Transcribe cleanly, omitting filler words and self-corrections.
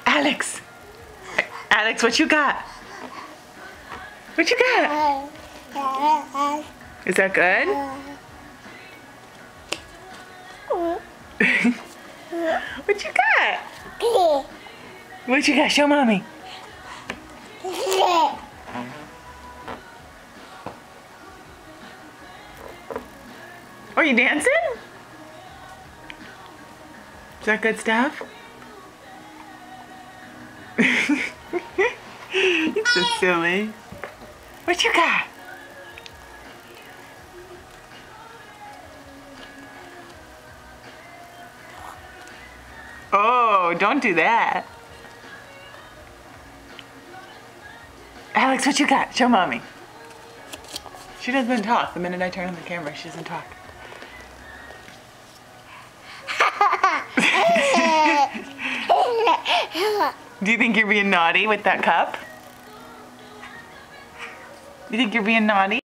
Alex. Alex, what you got? What you got? Is that good? What you got? What you got? Show mommy. Are you dancing? Is that good stuff? You're so silly. What you got? Oh, don't do that. Alex, what you got? Show mommy. She doesn't talk. The minute I turn on the camera, she doesn't talk. Do you think you're being naughty with that cup? You think you're being naughty?